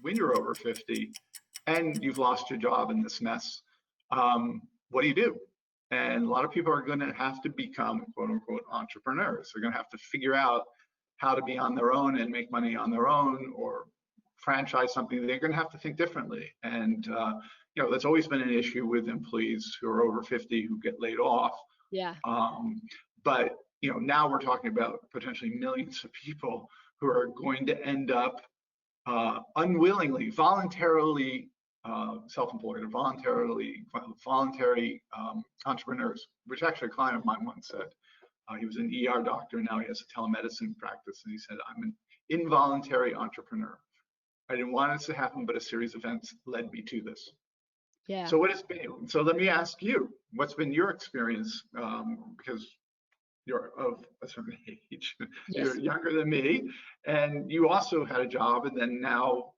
when you're over 50 and you've lost your job in this mess, what do you do? And a lot of people are going to have to become quote unquote entrepreneurs. They're going to have to figure out how to be on their own and make money on their own, or franchise something. They're going to have to think differently. And that's always been an issue with employees who are over 50 who get laid off. Yeah. But now we're talking about potentially millions of people who are going to end up unwillingly, voluntarily self-employed, or voluntary entrepreneurs, which actually a client of mine once said. He was an ER doctor, and now he has a telemedicine practice, and he said, I'm an involuntary entrepreneur. I didn't want this to happen, but a series of events led me to this. Yeah. So so let me ask you, what's been your experience? Because you're of a certain age, Yes. You're younger than me, and you also had a job and then now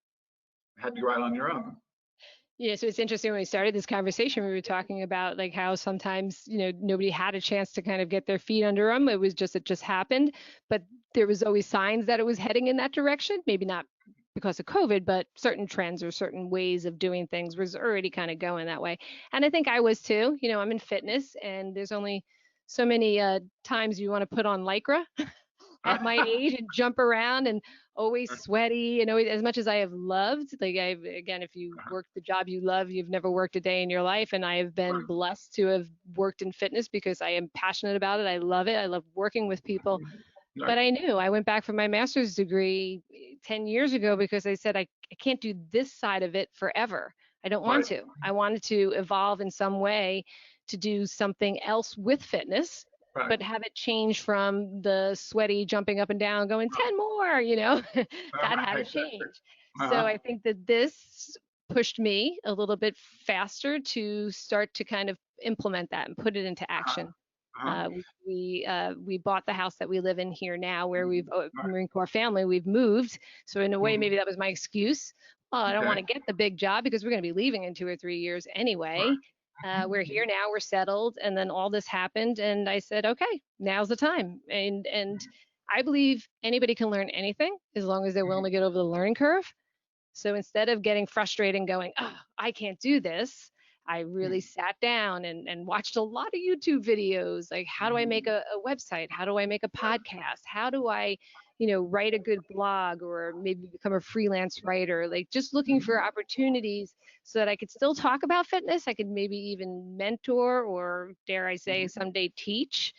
had to go out on your own. Yeah, so it's interesting, when we started this conversation, we were talking about like how sometimes, nobody had a chance to kind of get their feet under them. It just happened, but there was always signs that it was heading in that direction. Maybe not because of COVID, but certain trends or certain ways of doing things was already kind of going that way. And I think I was too. I'm in fitness, and there's only so many times you want to put on Lycra at my age and jump around, and always sweaty. As much as I have loved, again, if you work the job you love, you've never worked a day in your life. And I have been blessed to have worked in fitness because I am passionate about it. I love it. I love working with people. But I went back for my master's degree 10 years ago because I said, I can't do this side of it forever. I don't want to. I wanted to evolve in some way to do something else with fitness. But have it change from the sweaty jumping up and down, going 10 more, that had to change. So I think that this pushed me a little bit faster to start to kind of implement that and put it into action. We bought the house that we live in here now, where we've Marine Corps family, we've moved. So in a way, maybe that was my excuse. Well, I don't want to get the big job because we're going to be leaving in 2 or 3 years anyway. We're here now, we're settled, and then all this happened, and I said, okay, now's the time. And I believe anybody can learn anything as long as they're willing to get over the learning curve. So instead of getting frustrated and going, oh, I can't do this, I really sat down and watched a lot of YouTube videos. Like, how do I make a website? How do I make a podcast? How do I write a good blog, or maybe become a freelance writer? Like, just looking for opportunities so that I could still talk about fitness. I could maybe even mentor, or dare I say someday teach.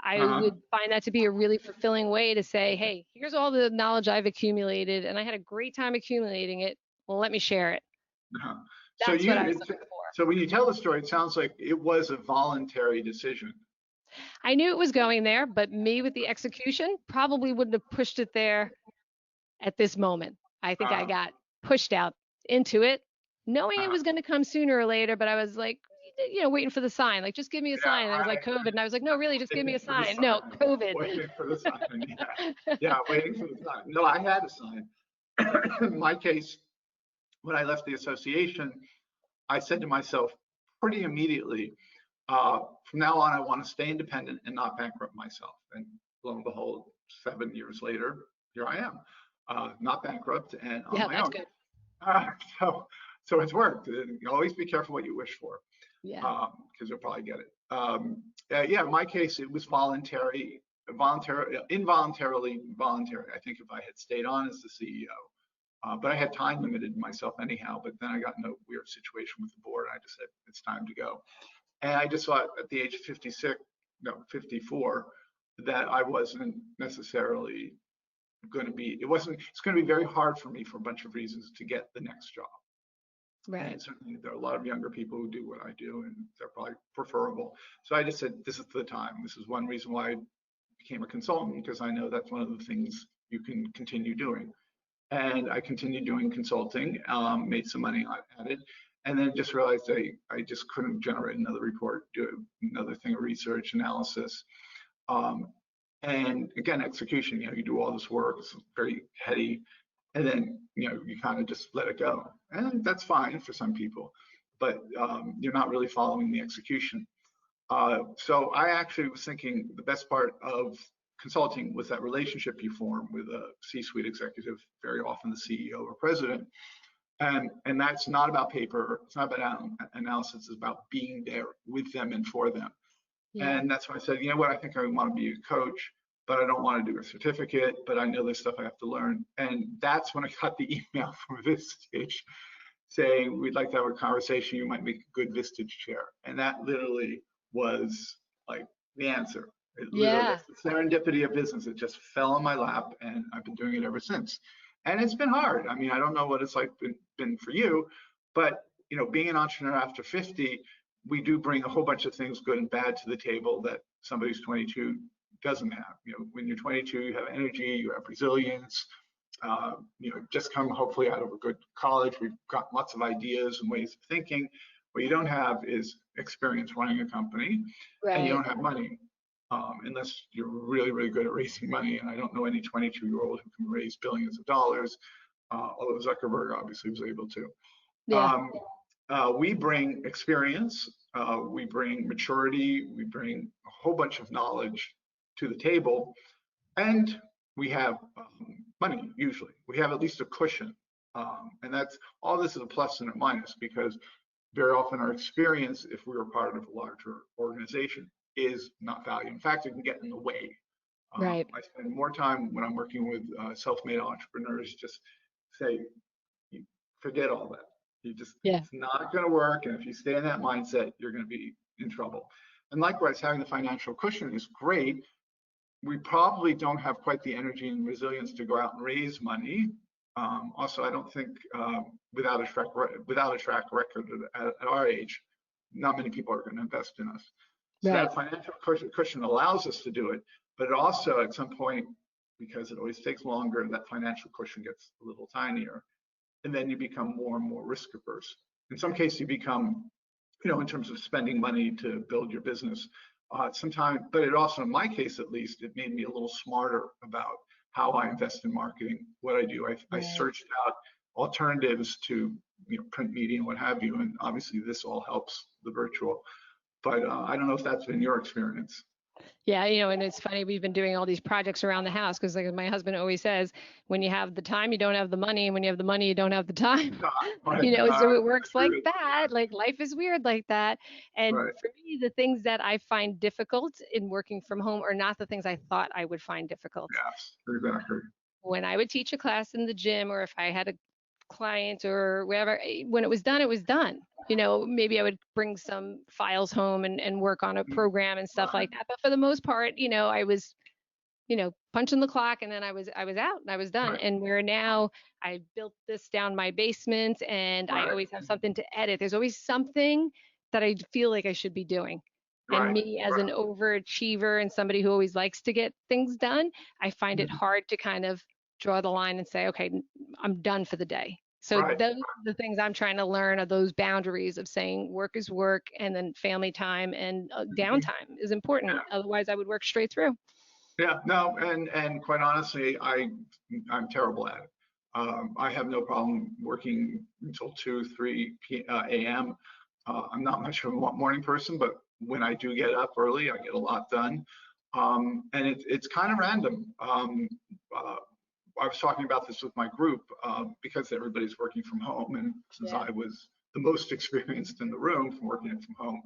I would find that to be a really fulfilling way to say, hey, here's all the knowledge I've accumulated, and I had a great time accumulating it. Well, let me share it. That's what I was looking for. So when you tell the story, it sounds like it was a voluntary decision. I knew it was going there, but me with the execution probably wouldn't have pushed it there at this moment. I think I got pushed out into it, knowing it was going to come sooner or later, but I was like, waiting for the sign. Like, just give me a sign. And I was like, COVID. And I was like, no, really, just give me a sign. No, COVID. Waiting for the sign. Waiting for the sign. No, I had a sign. In my case, when I left the association, I said to myself pretty immediately, from now on, I want to stay independent and not bankrupt myself. And lo and behold, 7 years later, here I am, not bankrupt and on my own. Good. So it's worked. You always be careful what you wish for, because you'll probably get it. In my case, it was involuntarily voluntary. I think if I had stayed on as the CEO, but I had time limited myself anyhow. But then I got in a weird situation with the board. And I just said, it's time to go. And I just thought at the age of 54, that I wasn't necessarily going to be, it's going to be very hard for me for a bunch of reasons to get the next job. Right. And certainly there are a lot of younger people who do what I do, and they're probably preferable. So I just said, this is the time. This is one reason why I became a consultant, because I know that's one of the things you can continue doing. And I continued doing consulting, made some money at it, and then just realized I just couldn't generate another report, do another thing of research analysis. And again, execution, you do all this work, it's very heady, and then, you kind of just let it go. And that's fine for some people, but you're not really following the execution. So I actually was thinking the best part of consulting was that relationship you form with a C-suite executive, very often the CEO or president, And that's not about paper. It's not about analysis. It's about being there with them and for them. Yeah. And that's why I said, you know what, I think I want to be a coach, but I don't want to do a certificate, but I know there's stuff I have to learn. And that's when I got the email from Vistage saying, we'd like to have a conversation. You might make a good Vistage chair. And that literally was like the answer. It literally, Yeah. that's the serendipity of business. It just fell on my lap, and I've been doing it ever since. And it's been hard. I mean, I don't know what it's like been for you, but being an entrepreneur after 50, we do bring a whole bunch of things, good and bad, to the table that somebody who's 22 doesn't have. When you're 22, you have energy, you have resilience. Just come hopefully out of a good college. We've got lots of ideas and ways of thinking. What you don't have is experience running a company, and you Right. don't have money. Unless you're really, really good at raising money. And I don't know any 22-year-old who can raise billions of dollars, although Zuckerberg obviously was able to. Yeah. We bring experience, we bring maturity, we bring a whole bunch of knowledge to the table, and we have money, usually. We have at least a cushion. And that's all. This is a plus and a minus, because very often our experience, if we were part of a larger organization, is not valued. In fact, it can get in the way. Right. I spend more time when I'm working with self-made entrepreneurs, just say, forget all that. Yeah. It's not going to work. And if you stay in that mindset, you're going to be in trouble. And likewise, having the financial cushion is great. We probably don't have quite the energy and resilience to go out and raise money. Also, I don't think without a track record at our age, not many people are going to invest in us. So Right. that financial cushion allows us to do it, but it also, at some point, because it always takes longer, that financial cushion gets a little tinier, and then you become more and more risk averse. In some cases, you become, in terms of spending money to build your business, sometimes, but it also, in my case at least, it made me a little smarter about how I invest in marketing, what I do. I searched out alternatives to print media and what have you, and obviously this all helps the virtual. But I don't know if that's been your experience. Yeah, and it's funny, we've been doing all these projects around the house because, like my husband always says, when you have the time, you don't have the money, and when you have the money, you don't have the time. So it works like that. Like life is weird like that. And Right. for me, the things that I find difficult in working from home are not the things I thought I would find difficult. Yes, exactly. When I would teach a class in the gym, or if I had a client or whatever, when it was done, it was done. Maybe I would bring some files home and work on a program and stuff like that. But for the most part, I was, punching the clock, and then I was out and I was done. Right. And where now I built this down my basement, and I always have something to edit. There's always something that I feel like I should be doing. And Right. me, as an overachiever and somebody who always likes to get things done, I find it hard to kind of draw the line and say, okay, I'm done for the day. So Right. those are the things I'm trying to learn, are those boundaries of saying work is work, and then family time and downtime is important. Yeah. Otherwise, I would work straight through. Yeah, no, and quite honestly, I'm terrible at it. I have no problem working until 2, 3 a.m. I'm not much of a morning person, but when I do get up early, I get a lot done. And it's kind of random. I was talking about this with my group because everybody's working from home, and since I was the most experienced in the room from working from home,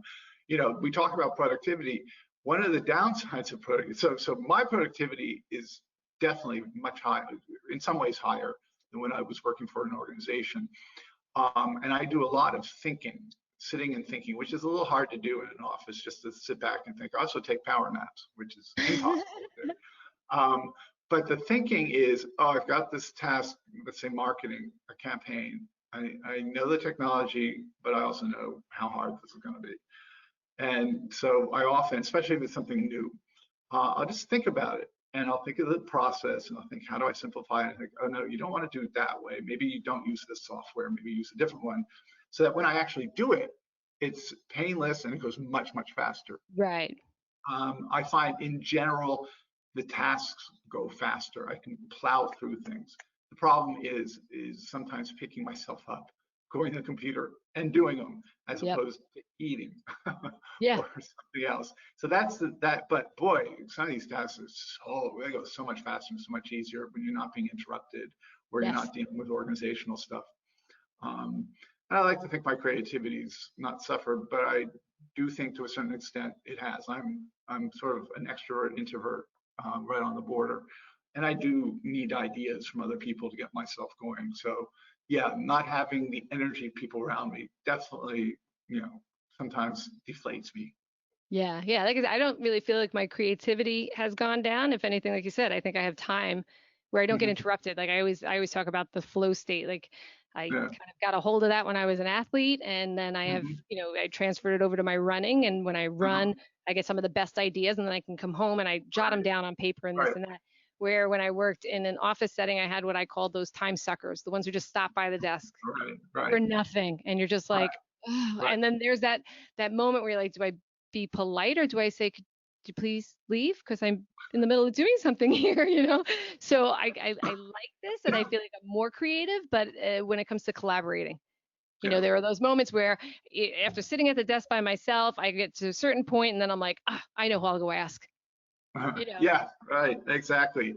we talk about productivity. One of the downsides of productivity, so my productivity is definitely much higher, in some ways higher than when I was working for an organization. And I do a lot of thinking, sitting and thinking, which is a little hard to do in an office, just to sit back and think. I also take power naps, which is impossible to do. But the thinking is, I've got this task, let's say marketing a campaign. I know the technology, but I also know how hard this is going to be. And so I often, especially if it's something new, I'll just think about it, and I'll think of the process, and I'll think, how do I simplify it? I think, oh no, you don't want to do it that way. Maybe you don't use this software, maybe use a different one, so that when I actually do it, it's painless and it goes much, much faster. Right. I find in general, the tasks go faster. I can plow through things. The problem is sometimes picking myself up, going to the computer and doing them, as opposed to eating or something else. So that's that. But boy, some of these tasks they go so much faster and so much easier when you're not being interrupted, or you're not dealing with organizational stuff. And I like to think my creativity's not suffered, but I do think to a certain extent it has. I'm sort of an extrovert introvert, right on the border, and I do need ideas from other people to get myself going. So yeah, not having the energy of people around me definitely, sometimes deflates me. Yeah, yeah. Like I said, I don't really feel like my creativity has gone down. If anything, like you said, I think I have time where I don't get Mhm. interrupted. Like I always talk about the flow state. Like I Yeah. kind of got a hold of that when I was an athlete, and then I have, Mhm. I transferred it over to my running. And when I Uh-huh. run, I get some of the best ideas, and then I can come home and I jot them Right. down on paper and this Right. and that. Where when I worked in an office setting, I had what I called those time suckers, the ones who just stop by the desk Right. Right. for nothing, and you're just Right. like, oh. Right. And then there's that moment where you're like, do I be polite or do I say, could you please leave because I'm in the middle of doing something here, So I like this, and I feel like I'm more creative, but when it comes to collaborating, Yeah. there are those moments where after sitting at the desk by myself, I get to a certain point and then I'm like, I know who I'll go ask, you know. Yeah, right, exactly.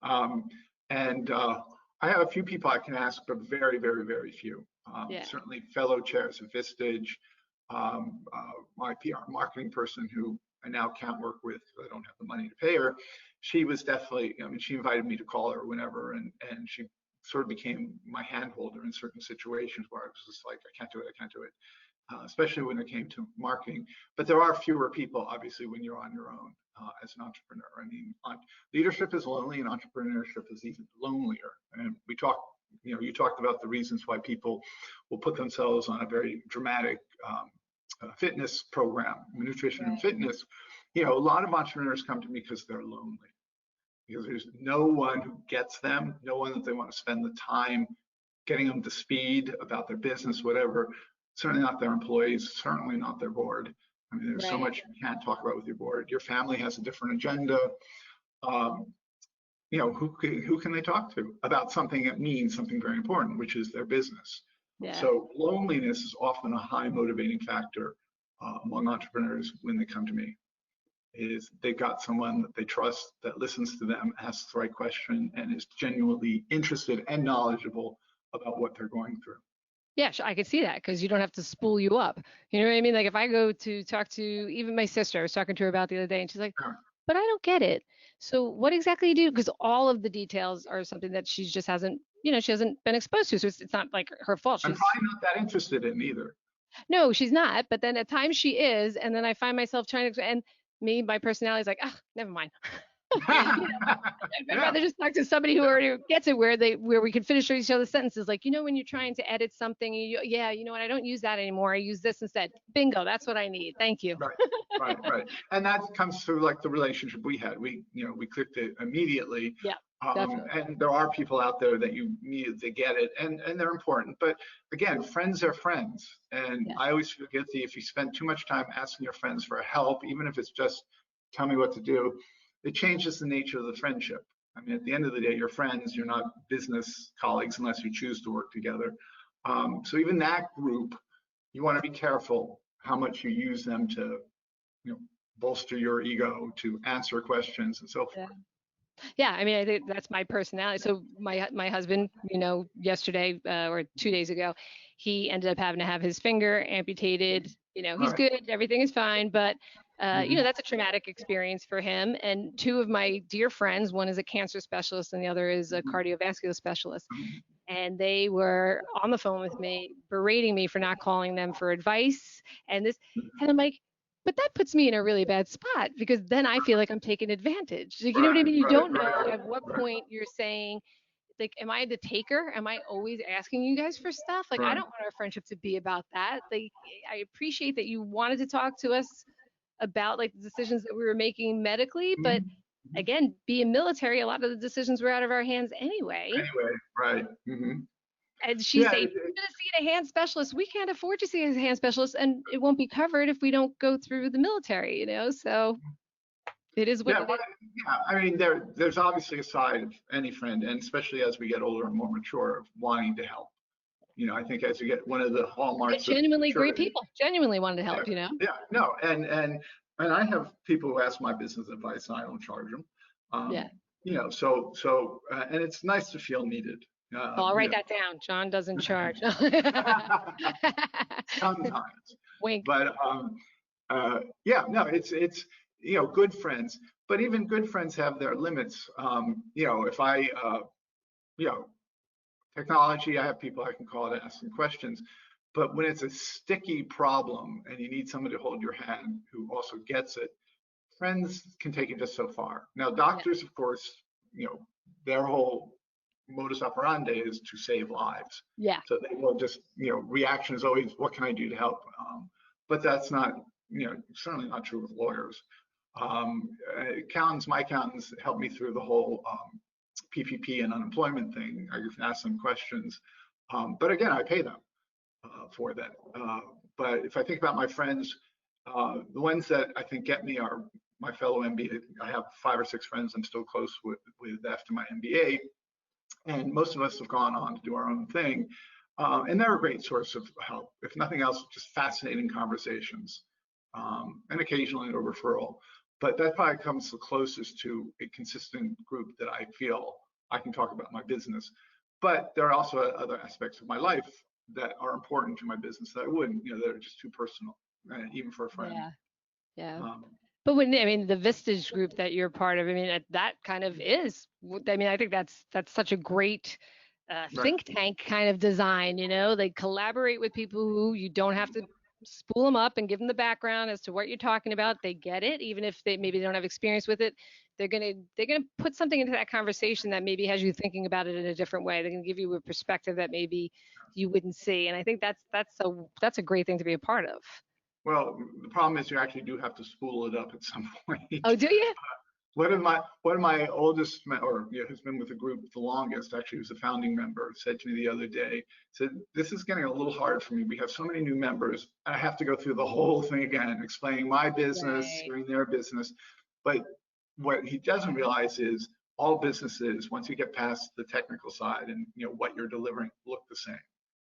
Um, and I have a few people I can ask, but very, very, very few. Yeah. Certainly fellow chairs of Vistage, my PR marketing person who I now can't work with because I don't have the money to pay her. She was definitely, she invited me to call her whenever, and she sort of became my hand holder in certain situations where I was just like, I can't do it, I can't do it. Especially when it came to marketing. But there are fewer people, obviously, when you're on your own as an entrepreneur. I mean, leadership is lonely, and entrepreneurship is even lonelier. And we talked, you talked about the reasons why people will put themselves on a very dramatic fitness program, nutrition and Right. fitness. A lot of entrepreneurs come to me because they're lonely, because there's no one who gets them, no one that they want to spend the time getting them to speed about their business, whatever. Certainly not their employees, certainly not their board. I mean, there's so Right. much you can't talk about with your board. Your family has a different agenda. Um, who can they talk to about something that means something very important, which is their business? Yeah. So loneliness is often a high motivating factor among entrepreneurs when they come to me. Is they've got someone that they trust that listens to them, asks the right question, and is genuinely interested and knowledgeable about what they're going through. Yeah, I could see that because you don't have to spool you up. You know what I mean? Like if I go to talk to even my sister, I was talking to her about the other day, and she's like, "But I don't get it. So what exactly do you do?" Because all of the details are something that she just hasn't, she hasn't been exposed to. So it's not like her fault. I'm probably not that interested in either. No, she's not. But then at times she is, and then I find myself trying to, and me, my personality is like, ah, never mind. I'd Yeah, rather just talk to somebody who already gets it, where we can finish each other's sentences. Like, when you're trying to edit something, yeah, you know what? I don't use that anymore. I use this instead. Bingo, that's what I need. Thank you. right, right, right. And that comes through like the relationship we had. We clicked it immediately. Yeah, definitely. And there are people out there that you need to get it, and they're important. But again, friends are friends, and Yeah, I always feel guilty if you spend too much time asking your friends for help, even if it's just tell me what to do. It changes the nature of the friendship. I mean, at the end of the day, you're friends. You're not business colleagues unless you choose to work together. So even that group, you want to be careful how much you use them to, you know, bolster your ego, to answer questions, and so yeah. forth. Yeah, I mean, I think that's my personality. So my husband, yesterday or 2 days ago, he ended up having to have his finger amputated. All He's right. good, everything is fine, but Mm-hmm. that's a traumatic experience for him. And two of my dear friends, one is a cancer specialist and the other is a cardiovascular specialist, and they were on the phone with me, berating me for not calling them for advice and this, and I'm like, but that puts me in a really bad spot because then I feel like I'm taking advantage. Like, you know what I Right, mean? You right, don't know right, at what right, point you're saying, like, am I the taker? Am I always asking you guys for stuff? Like, I right. don't want our friendship to be about that. Like, I appreciate that you wanted to talk to us about like the decisions that we were making medically, but Mhm. again, being military, a lot of the decisions were out of our hands anyway. Anyway, right. And she's Yeah, saying, you're going to see a hand specialist. We can't afford to see a hand specialist, and it won't be covered if we don't go through the military. So it is what yeah, it is. yeah. I mean, there's obviously a side of any friend, and especially as we get older and more mature, of wanting to help. I think as you get one of the They're hallmarks of genuinely great maturity. people, genuinely wanted to Yeah, help. yeah, no, and I have people who ask my business advice, and I don't charge them. Yeah. So and it's nice to feel needed. Well, I'll write Yeah. that down. John doesn't charge. Sometimes, Wink. but yeah, no, it's good friends, but even good friends have their limits. If I you know technology, I have people I can call to ask them questions. But when it's a sticky problem and you need somebody to hold your hand who also gets it, friends can take it just so far. Now, Yeah. doctors, of course, their whole modus operandi is to save lives. Yeah. So they will just, reaction is always, what can I do to help? But that's not, certainly not true with lawyers. My accountants helped me through the whole PPP and unemployment thing. I can ask them questions. But again, I pay them for that. But if I think about my friends, the ones that I think get me are my fellow MBA. I have 5 or 6 friends I'm still close with after my MBA, and most of us have gone on to do our own thing. And they're a great source of help. If nothing else, just fascinating conversations, and occasionally a referral. But that probably comes the closest to a consistent group that I feel I can talk about my business. But there are also other aspects of my life that are important to my business that I wouldn't, that are just too personal, even for a friend. Yeah. Yeah. Um, But the Vistage group that you're part of, that kind of is, I think that's such a great right. think tank kind of design, they collaborate with people who you don't have to spool them up and give them the background as to what you're talking about. They get it, even if they don't have experience with it. They're gonna put something into that conversation that maybe has you thinking about it in a different way. They're gonna give you a perspective that maybe you wouldn't see. And I think that's a great thing to be a part of. Well, the problem is you actually do have to spool it up at some point. Oh, do you? One of my oldest, who's been with the group the longest, actually was a founding member, said to me the other day, said, this is getting a little hard for me. We have so many new members. I have to go through the whole thing again, explaining my business, Right. hearing their business. But what he doesn't realize is all businesses, once you get past the technical side and what you're delivering, look the same.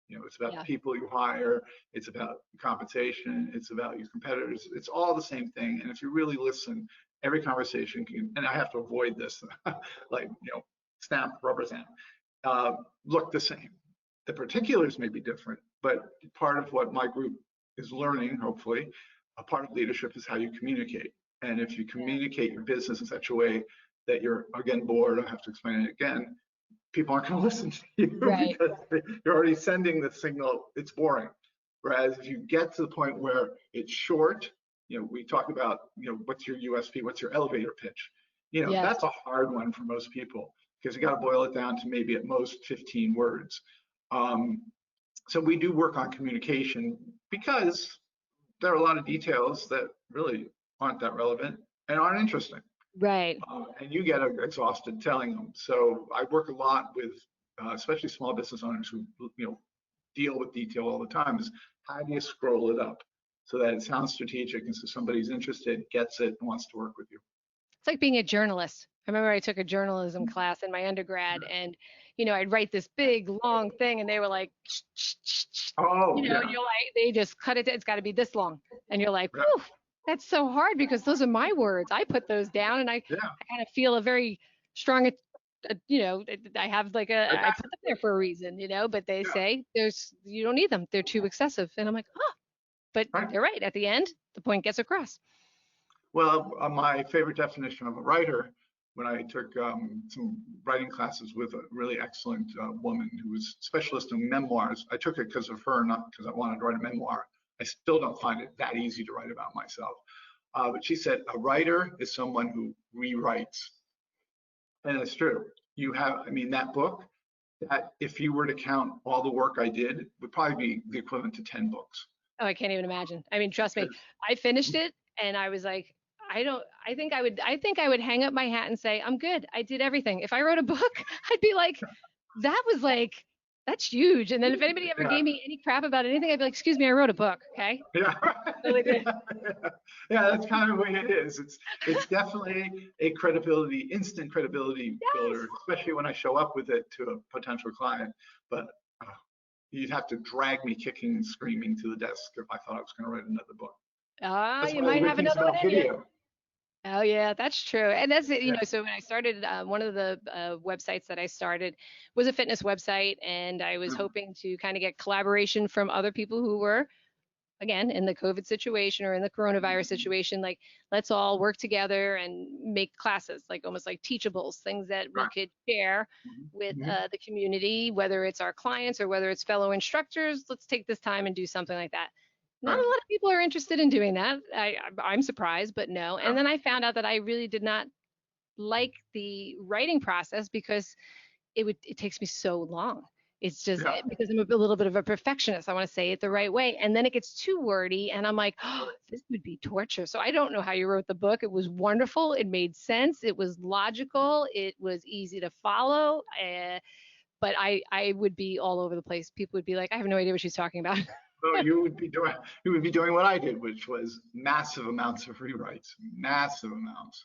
It's about the Yeah. people you hire, it's about compensation, it's about your competitors. It's all the same thing. And if you really listen, every conversation can, and I have to avoid this, like, stamp, rubber stamp, look the same. The particulars may be different, but part of what my group is learning, hopefully, a part of leadership is how you communicate. And if you communicate your business in such a way that you're, again, bored, I have to explain it again, people aren't going to listen to you Right. because you're already sending the signal, it's boring. Whereas if you get to the point where it's short, we talk about, what's your USP, what's your elevator pitch? Yes. That's a hard one for most people because you got to boil it down to maybe at most 15 words. So we do work on communication because there are a lot of details that really aren't that relevant and aren't interesting. Right. And you get exhausted telling them. So I work a lot with, especially small business owners who, deal with detail all the time. Is how do you scroll it up so that it sounds strategic and so somebody's interested, gets it, and wants to work with you. It's like being a journalist. I remember I took a journalism class in my undergrad, and I'd write this big long thing, and they were like, Oh, yeah. you're like, they just cut it. It's got to be this long, and you're like, Yeah. whew, that's so hard because those are my words. I put those down, and I kind of feel a very strong, I have like I put them there for a reason, but they say you don't need them. They're too excessive, and I'm like, oh, but Right. they're right. At the end, the point gets across. Well, my favorite definition of a writer, when I took some writing classes with a really excellent woman who was specialist in memoirs. I took it because of her, not because I wanted to write a memoir. I still don't find it that easy to write about myself. But she said, a writer is someone who rewrites. And it's true. That book, that if you were to count all the work I did, would probably be the equivalent to 10 books. Oh, I can't even imagine. Trust me, I finished it and I was like, I think I would hang up my hat and say, I'm good. I did everything. If I wrote a book, I'd be like, that's huge. And then if anybody ever gave me any crap about anything, I'd be like, excuse me, I wrote a book. Okay. Yeah. Really did. Yeah, that's kind of the way it is. It's definitely a instant credibility builder, especially when I show up with it to a potential client. But you'd have to drag me kicking and screaming to the desk if I thought I was going to write another book. Ah, That's you one of the might good have things another one about in you. video. Oh yeah, that's true. And that's it, Yeah. so when I started, one of the websites that I started was a fitness website, and I was Mm, hoping to kind of get collaboration from other people who were, again, in the COVID situation or in the coronavirus situation. Like, let's all work together and make classes, like almost like teachables, things that we right. could share with Mhm. the community, whether it's our clients or whether it's fellow instructors. Let's take this time and do something like that. Not Right. a lot of people are interested in doing that. I'm surprised, but no. And Yeah. then I found out that I really did not like the writing process because it takes me so long. It's just Yeah. because I'm a little bit of a perfectionist. I want to say it the right way, and then it gets too wordy, and I'm like, oh, Right. this would be torture. So I don't know how you wrote the book. It was wonderful. It made sense. It was logical. It was easy to follow. But I would be all over the place. People would be like, I have no idea what she's talking about. So you would be doing what I did, which was massive amounts of rewrites, massive amounts.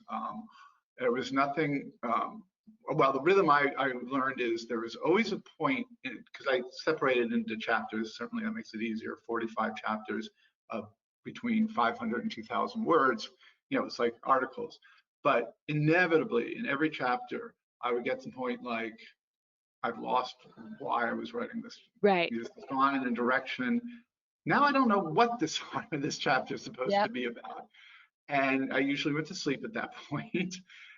There was nothing. Well, the rhythm I learned is there was always a point because I separated into chapters. Certainly, that makes it easier. 45 chapters of between 500 and 2,000 words. It's like articles. But inevitably, in every chapter, I would get to the point like I've lost why I was writing this. Right. This has gone in a direction. Now I don't know what this this chapter is supposed to Yep. be about. And I usually went to sleep at that point.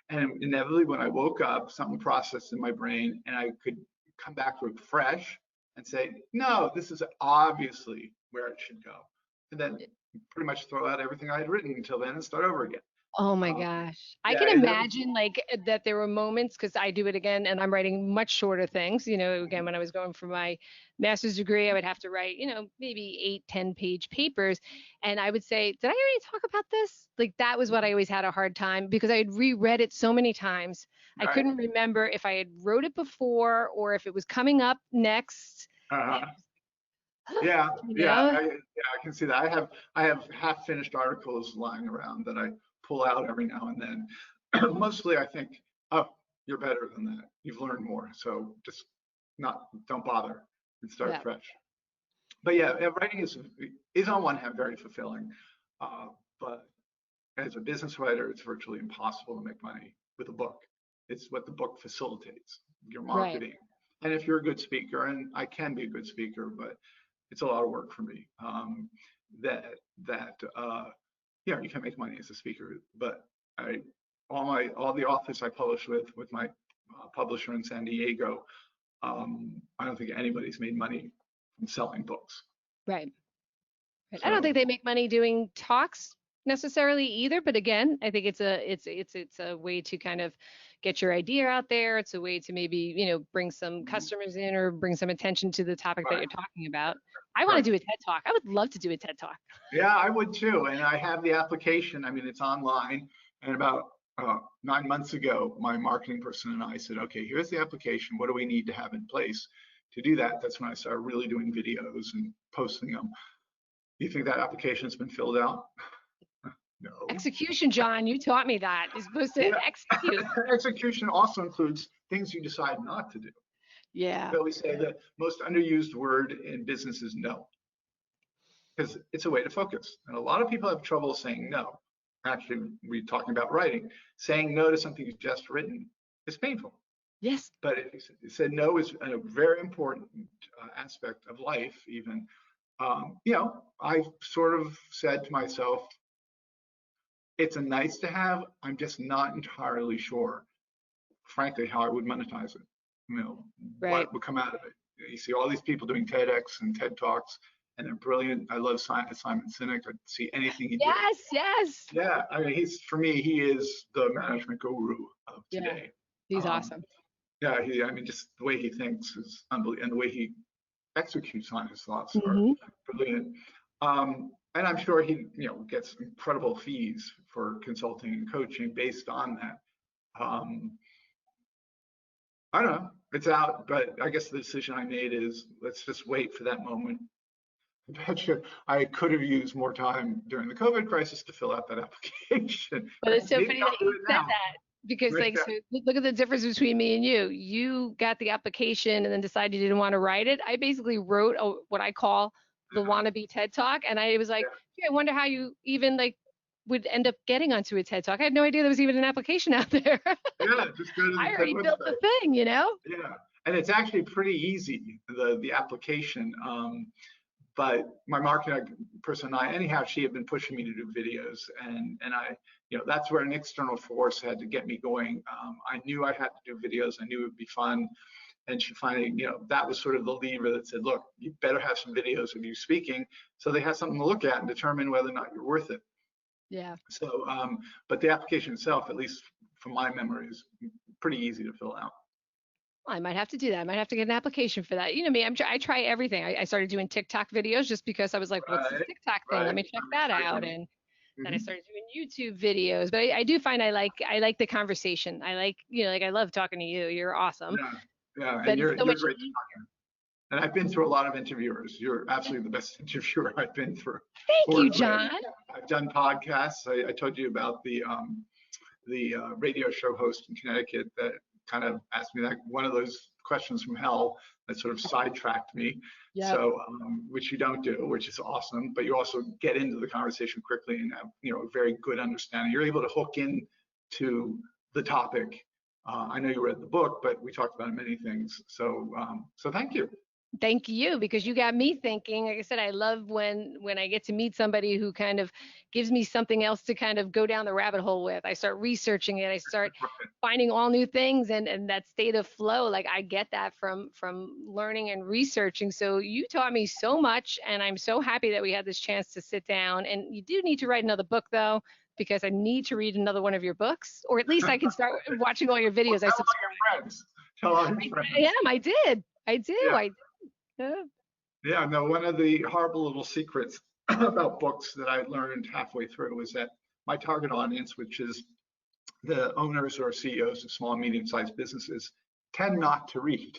And inevitably, when I woke up, something processed in my brain, and I could come back to it fresh and say, no, this is obviously where it should go. And then pretty much throw out everything I had written until then and start over again. Oh my Um, gosh. I yeah, can and there was, imagine like that there were moments because I do it again and I'm writing much shorter things. Again, when I was going for my master's degree, I would have to write, maybe 8, 10 page papers. And I would say, did I already talk about this? Like that was what I always had a hard time because I had reread it so many times. I right. couldn't remember if I had wrote it before or if it was coming up next. And, Uh, Yeah, you yeah, know? I can see that. I have half finished articles lying around that I pull out every now and then. Mostly I think, oh, you're better than that. You've learned more. So just don't bother and start Yeah. fresh. But yeah, writing is on one hand very fulfilling. Uh, but as a business writer, it's virtually impossible to make money with a book. It's what the book facilitates, your Right. marketing. And if you're a good speaker, and I can be a good speaker, but it's a lot of work for me. That that you can make money as a speaker, but I all the authors I publish with my publisher in San Diego, I don't think anybody's made money from selling books. Right. Right. I don't think So they make money doing talks necessarily either, but again, I think it's a way to kind of get your idea out there. It's a way to maybe, bring some customers in or bring some attention to the topic that right, you're talking about. I want to right. do a TED Talk. I would love to do a TED Talk. Yeah, I would too. And I have the application. I mean, it's online. And about 9 months ago, my marketing person and I said, okay, here's the application. What do we need to have in place to do that? That's when I started really doing videos and posting them. Do you think that application's been filled out? No. Execution, John, you taught me that. You're supposed to Yeah. execute. Execution also includes things you decide not to do. Yeah. So we say the most underused word in business is no, because it's a way to focus. And a lot of people have trouble saying no. Actually, we're talking about writing. Saying no to something you've just written is painful. Yes. But if you said no is a very important aspect of life, even, I sort of said to myself, it's a nice to have. I'm just not entirely sure, frankly, how I would monetize it. Right. What would come out of it. You see all these people doing TEDx and TED Talks, and they're brilliant. I love Simon Sinek. I'd see anything he did. Yes. Yes. Yeah, I mean, for me, he is the management guru of Yeah. today. He's Um, awesome. yeah, I mean, just the way he thinks is unbelievable, and the way he executes on his thoughts are Hmm. brilliant. And I'm sure he, gets incredible fees for consulting and coaching based on that. Um, I don't know. It's out, but I guess the decision I made is let's just wait for that moment. I bet you I could have used more time during the COVID crisis to fill out that application. But it's so Maybe funny I'll that do you it said now. that because, Right. like, so look at the difference between me and you. You got the application and then decided you didn't want to write it. I basically wrote what I call the wannabe TED Talk, and I was like, Yeah. gee, I wonder how you even like. would end up getting onto a TED Talk. I had no idea there was even an application out there. Yeah, just go to the I TED already built the website. thing, you know? Yeah, and it's actually pretty easy, the application. But my marketing person and I, anyhow, she had been pushing me to do videos, and I, that's where an external force had to get me going. I knew I had to do videos. I knew it would be fun. And she finally, that was sort of the lever that said, look, you better have some videos of you speaking, so they have something to look at and determine whether or not you're worth it. Yeah. So, but the application itself, at least from my memory, is pretty easy to fill out. I might have to do that. I might have to get an application for that. You know me, I try everything. I started doing TikTok videos just because I was like, what's this Right, TikTok thing? Let right. me check that out. Exciting. And then I Mhm. started doing YouTube videos. But I do find I like the conversation. I like, like I love talking to you. You're awesome. Yeah, yeah, and But it's you're so you're much great. And I've been through a lot of interviewers. You're absolutely the best interviewer I've been through. thank Or you, John. I've done podcasts. I told you about the radio show host in Connecticut that kind of asked me that one of those questions from hell that sort of sidetracked me. Yep. So, which you don't do, which is awesome, but you also get into the conversation quickly and have, a very good understanding. You're able to hook in to the topic. I know you read the book, but we talked about many things. So, so thank you. Thank you, because you got me thinking. Like I said, I love when I get to meet somebody who kind of gives me something else to kind of go down the rabbit hole with. I start researching it. I start finding all new things, and that state of flow. Like I get that from learning and researching. So you taught me so much, and I'm so happy that we had this chance to sit down. And you do need to write another book though, because I need to read another one of your books, or at least I can start watching all your videos. I Tell all subscribe. your friends. Tell all your friends. I am. I did. I do. Yeah. Yeah. Yeah, no, one of the horrible little secrets about books that I learned halfway through is that my target audience, which is the owners or CEOs of small and medium-sized businesses, tend not to read,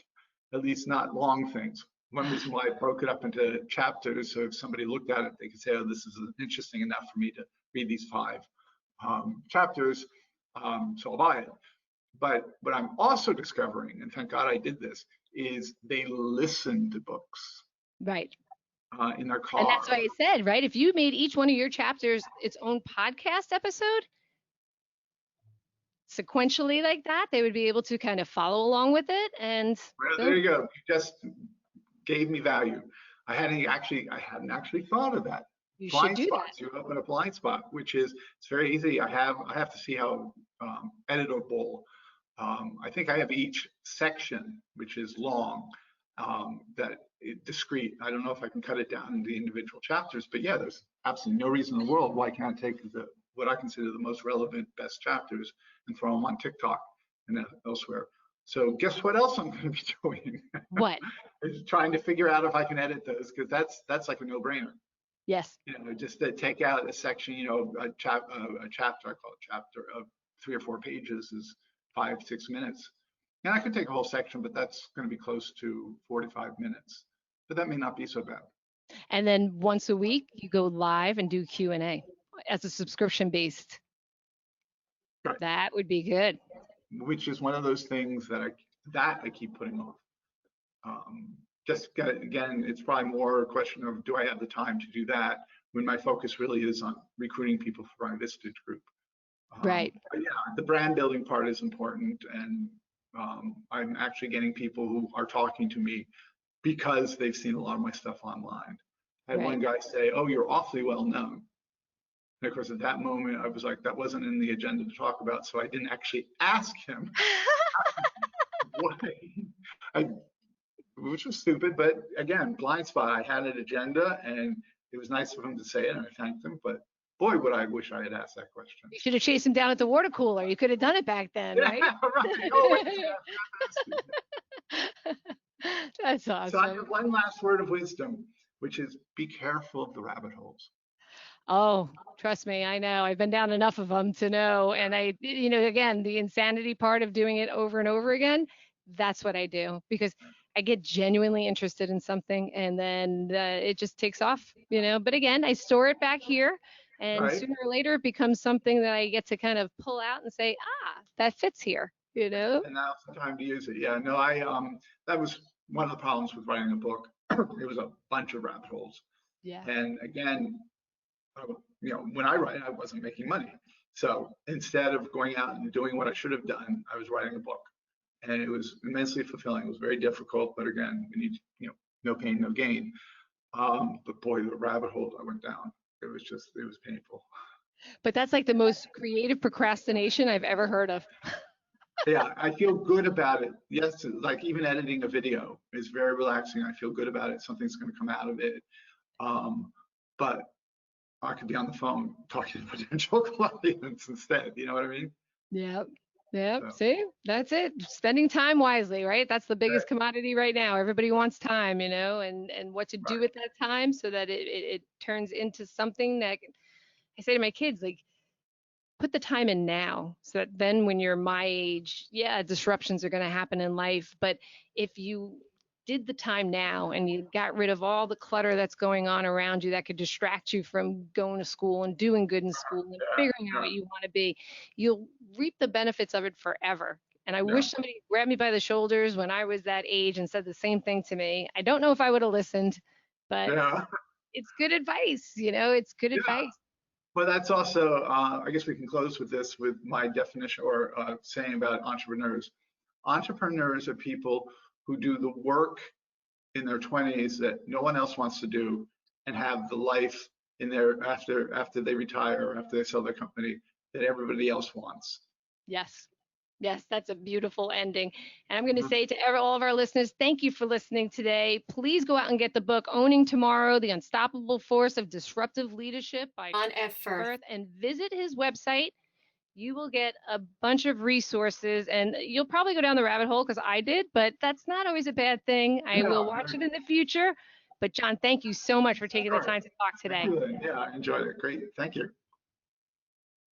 at least not long things. One reason why I broke it up into chapters, so if somebody looked at it, they could say, oh, this is interesting enough for me to read these 5 chapters, so I'll buy it. But what I'm also discovering, and thank God I did this, is they listen to books Right. in their And car. that's why I said, right? If you made each one of your chapters its own podcast episode sequentially like that, they would be able to kind of follow along with it. And Well, there you go. You just gave me value. I hadn't actually thought of that. you should Blind do that. spots. You open a blind spot, which is it's very easy. I have to see how editable. I think I have each section, which is long, that discrete. I don't know if I can cut it down into individual chapters, but yeah, there's absolutely no reason in the world why I can't take what I consider the most relevant, best chapters and throw them on TikTok and elsewhere. So guess what else I'm going to be doing? What? Is trying to figure out if I can edit those, because that's like a no-brainer. Yes. Just to take out a section, a chapter, I call it chapter of 3 or 4 pages is 5-6 minutes. And I could take a whole section, but that's going to be close to 45 minutes. But that may not be so bad. And then once a week, you go live and do Q&A as a subscription based. Right. That would be good. Which is one of those things that I keep putting off. Just again, it's probably more a question of, do I have the time to do that when my focus really is on recruiting people for my Vistage group. Right. But yeah, the brand building part is important, and I'm actually getting people who are talking to me because they've seen a lot of my stuff online. I had one guy say, oh, you're awfully well known. And of course, at that moment, I was like, that wasn't in the agenda to talk about, so I didn't actually ask him why, which was stupid. But again, blind spot. I had an agenda, and it was nice of him to say it, and I thanked him. But boy, would I wish I had asked that question. You should have chased him down at the water cooler. You could have done it back then, right? Right. Oh, wait, That's awesome. so I have one last word of wisdom, which is be careful of the rabbit holes. Oh, trust me, I know. I've been down enough of them to know. And again, the insanity part of doing it over and over again, that's what I do, because I get genuinely interested in something, and then it just takes off, But again, I store it back here, and Right. sooner or later it becomes something that I get to kind of pull out and say, that fits here, And now's the time to use it. Yeah, no, that was one of the problems with writing a book. It was a bunch of rabbit holes. Yeah. And again, when I write, I wasn't making money. So instead of going out and doing what I should have done, I was writing a book. And it was immensely fulfilling. It was very difficult, but again, we need, no pain, no gain. But boy, the rabbit hole I went down, it was painful. But that's like the most creative procrastination I've ever heard of. Yeah, I feel good about it. Yes, like even editing a video is very relaxing. I feel good about it. Something's going to come out of it. But I could be on the phone talking to potential clients instead. You know what I mean? Yep. Yep. So, See, that's it. Spending time wisely, right? That's the right, biggest commodity right now. Everybody wants time, and what to do right. with that time so that it turns into something that I say to my kids, like, put the time in now so that then when you're my age, yeah, disruptions are going to happen in life. But if you did the time now and you got rid of all the clutter that's going on around you that could distract you from going to school and doing good in school and figuring out Yeah, what you want to be, you'll reap the benefits of it forever. And I yeah, wish somebody grabbed me by the shoulders when I was that age and said the same thing to me. I don't know if I would have listened, but yeah, it's good advice. It's good yeah. advice. But that's also, I guess we can close with this, with my definition or saying about entrepreneurs. Entrepreneurs are people who do the work in their 20s that no one else wants to do, and have the life in their after they retire or after they sell their company that everybody else wants. Yes. Yes, that's a beautiful ending. And I'm going to Mhm. say to all of our listeners, thank you for listening today. Please go out and get the book, Owning Tomorrow, The Unstoppable Force of Disruptive Leadership by On F.Furth. F.Furth, and visit his website. You will get a bunch of resources and you'll probably go down the rabbit hole because I did, but that's not always a bad thing. I Yeah, will watch it in the future. But John, thank you so much for taking the sure. time to talk Thank today. you. Yeah, I enjoyed it. Great. Thank you.